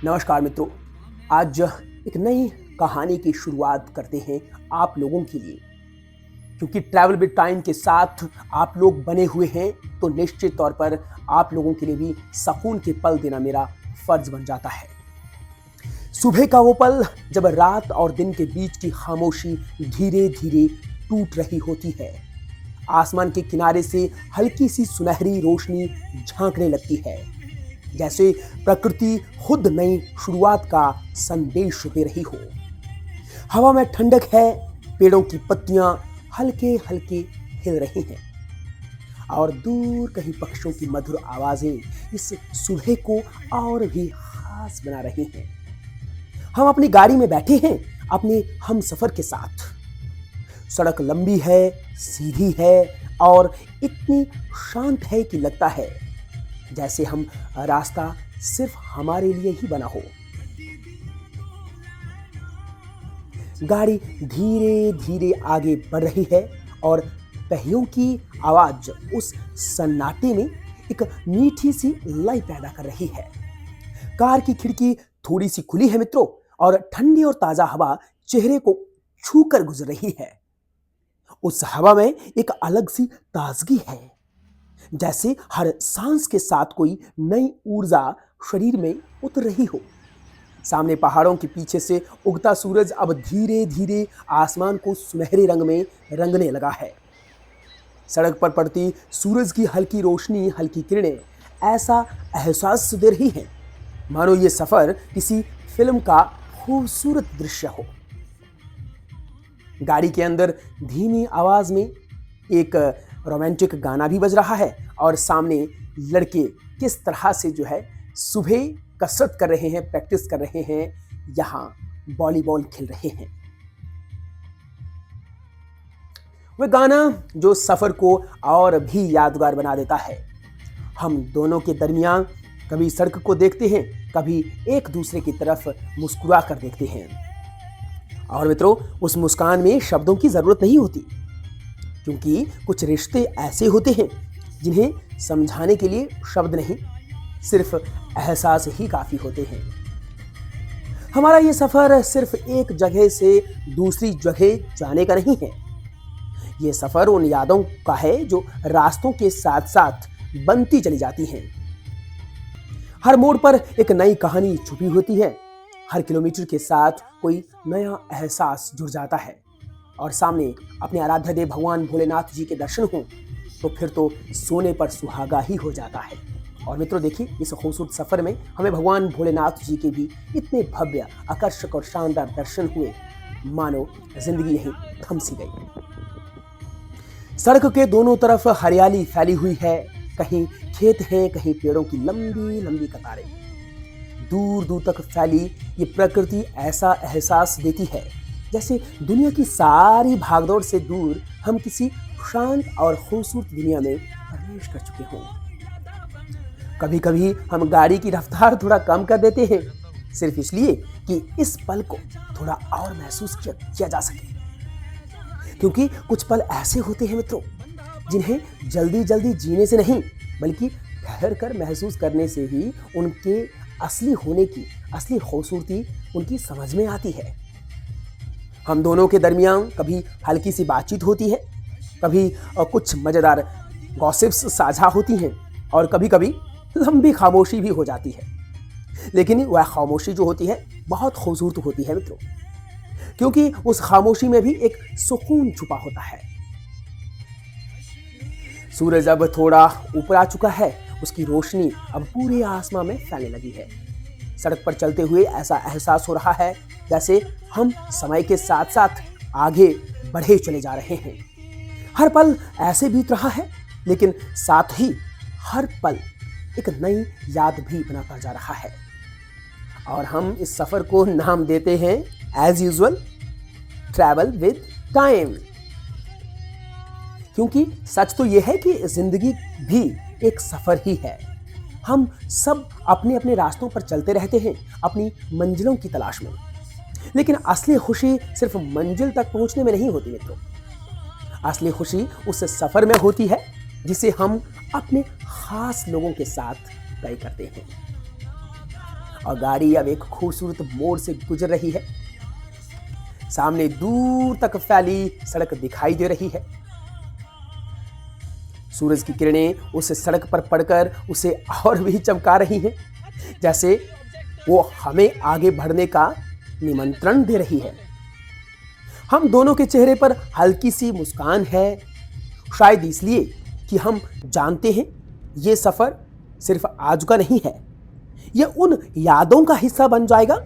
नमस्कार मित्रों। आज एक नई कहानी की शुरुआत करते हैं आप लोगों के लिए, क्योंकि ट्रैवल विद टाइम के साथ आप लोग बने हुए हैं तो निश्चित तौर पर आप लोगों के लिए भी सुकून के पल देना मेरा फर्ज बन जाता है। सुबह का वो पल जब रात और दिन के बीच की खामोशी धीरे धीरे टूट रही होती है। आसमान के किनारे से हल्की सी सुनहरी रोशनी झांकने लगती है, जैसे प्रकृति खुद नई शुरुआत का संदेश दे रही हो। हवा में ठंडक है, पेड़ों की पत्तियां हल्के हल्के हिल रही हैं और दूर कहीं पक्षियों की मधुर आवाजें इस सुबह को और भी खास बना रही हैं। हम अपनी गाड़ी में बैठे हैं अपने हम सफर के साथ। सड़क लंबी है, सीधी है और इतनी शांत है कि लगता है जैसे हम रास्ता सिर्फ हमारे लिए ही बना हो। गाड़ी धीरे धीरे आगे बढ़ रही है और पहियों की आवाज उस सन्नाटे में एक मीठी सी लय पैदा कर रही है। कार की खिड़की थोड़ी सी खुली है मित्रों, और ठंडी और ताजा हवा चेहरे को छूकर गुजर रही है। उस हवा में एक अलग सी ताजगी है, जैसे हर सांस के साथ कोई नई ऊर्जा शरीर में उतर रही हो। सामने पहाड़ों के पीछे से उगता सूरज अब धीरे धीरे आसमान को सुनहरे रंग में रंगने लगा है। सड़क पर पड़ती सूरज की हल्की रोशनी, हल्की किरणें ऐसा एहसास दे रही हैं मानो ये सफर किसी फिल्म का खूबसूरत दृश्य हो। गाड़ी के अंदर धीमी आवाज में एक रोमांटिक गाना भी बज रहा है और सामने लड़के किस तरह से सुबह कसरत कर रहे हैं, प्रैक्टिस कर रहे हैं, यहां वॉलीबॉल खेल रहे हैं। वह गाना जो सफर को और भी यादगार बना देता है। हम दोनों के दरमियान कभी सड़क को देखते हैं, कभी एक दूसरे की तरफ मुस्कुरा कर देखते हैं। और मित्रों, उस मुस्कान में शब्दों की जरूरत नहीं होती, क्योंकि कुछ रिश्ते ऐसे होते हैं जिन्हें समझाने के लिए शब्द नहीं, सिर्फ एहसास ही काफी होते हैं। हमारा ये सफर सिर्फ एक जगह से दूसरी जगह जाने का नहीं है। ये सफर उन यादों का है जो रास्तों के साथ साथ बनती चली जाती हैं। हर मोड़ पर एक नई कहानी छुपी होती है। हर किलोमीटर के साथ कोई नया एहसास जुड़ जाता है और सामने अपने आराध्य देव भगवान भोलेनाथ जी के दर्शन हों तो फिर तो सोने पर सुहागा ही हो जाता है। और मित्रों देखिए, इस खूबसूरत सफर में हमें भगवान भोलेनाथ जी के भी इतने भव्य, आकर्षक और शानदार दर्शन हुए मानो जिंदगी यहीं थम सी गई। सड़क के दोनों तरफ हरियाली फैली हुई है, कहीं खेत हैं, कहीं पेड़ों की लंबी लंबी कतारें। दूर दूर तक फैली ये प्रकृति ऐसा एहसास देती है जैसे दुनिया की सारी भागदौड़ से दूर हम किसी शांत और खूबसूरत दुनिया में प्रवेश कर चुके हों। कभी कभी हम गाड़ी की रफ्तार थोड़ा कम कर देते हैं, सिर्फ इसलिए कि इस पल को थोड़ा और महसूस किया जा सके। क्योंकि कुछ पल ऐसे होते हैं मित्रों जिन्हें जल्दी जल्दी जीने से नहीं, बल्कि ठहर कर महसूस करने से ही उनके असली होने की असली खूबसूरती उनकी समझ में आती है। हम दोनों के दरमियान कभी हल्की सी बातचीत होती है, कभी कुछ मजेदार गॉसिप्स साझा होती हैं और कभी कभी लंबी खामोशी भी हो जाती है। लेकिन वह खामोशी जो होती है बहुत खूबसूरत होती है मित्रों, क्योंकि उस खामोशी में भी एक सुकून छुपा होता है। सूरज अब थोड़ा ऊपर आ चुका है, उसकी रोशनी अब पूरे आसमान में फैलने लगी है। सड़क पर चलते हुए ऐसा एहसास हो रहा है जैसे हम समय के साथ साथ आगे बढ़े चले जा रहे हैं। हर पल ऐसे बीत रहा है, लेकिन साथ ही हर पल एक नई याद भी बनाता जा रहा है। और हम इस सफर को नाम देते हैं as usual travel with time. क्योंकि सच तो यह है कि जिंदगी भी एक सफर ही है। हम सब अपने अपने रास्तों पर चलते रहते हैं अपनी मंजिलों की तलाश में, लेकिन असली खुशी सिर्फ मंजिल तक पहुंचने में नहीं होती मित्रों। असली खुशी उस सफर में होती है जिसे हम अपने खास लोगों के साथ तय करते हैं। और गाड़ी अब एक खूबसूरत मोड़ से गुजर रही है। सामने दूर तक फैली सड़क दिखाई दे रही है। सूरज की किरणें उस सड़क पर पड़कर उसे और भी चमका रही हैं, जैसे वो हमें आगे बढ़ने का निमंत्रण दे रही है। हम दोनों के चेहरे पर हल्की सी मुस्कान है, शायद इसलिए कि हम जानते हैं ये सफर सिर्फ आज का नहीं है, ये उन यादों का हिस्सा बन जाएगा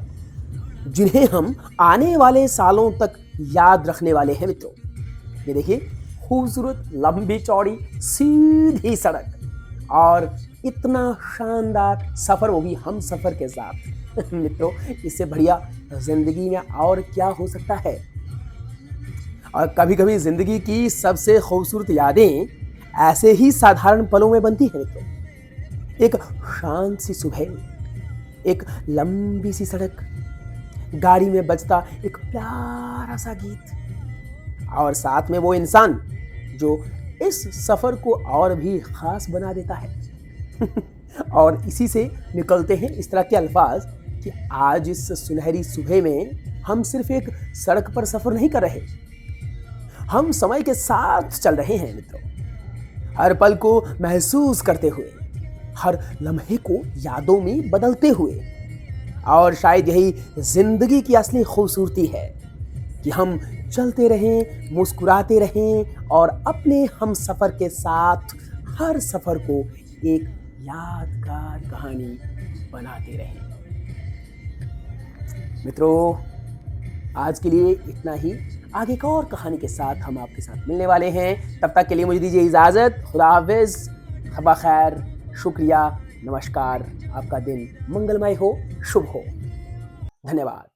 जिन्हें हम आने वाले सालों तक याद रखने वाले हैं। मित्रों, ये देखिए, खूबसूरत लंबी चौड़ी सीधी सड़क और इतना शानदार सफर, वो भी हम सफर के साथ। मित्रों, इससे बढ़िया जिंदगी में और क्या हो सकता है। और कभी कभी जिंदगी की सबसे खूबसूरत यादें ऐसे ही साधारण पलों में बनती हैं। मित्रों, एक शांत सी सुबह, एक लंबी सी सड़क, गाड़ी में बजता एक प्यारा सा गीत और साथ में वो इंसान जो इस सफर को और भी खास बना देता है। और इसी से निकलते हैं इस तरह के अल्फाज कि आज इस सुनहरी सुबह में हम सिर्फ एक सड़क पर सफर नहीं कर रहे, हम समय के साथ चल रहे हैं। मित्रों, हर पल को महसूस करते हुए, हर लम्हे को यादों में बदलते हुए। और शायद यही जिंदगी की असली खूबसूरती है कि हम चलते रहें, मुस्कुराते रहें और अपने हम सफर के साथ हर सफर को एक यादगार कहानी बनाते रहें। मित्रों, आज के लिए इतना ही। आगे एक और कहानी के साथ हम आपके साथ मिलने वाले हैं। तब तक के लिए मुझे दीजिए इजाजत। खुदा हाफिज, खबा खैर, शुक्रिया, नमस्कार। आपका दिन मंगलमय हो, शुभ हो। धन्यवाद।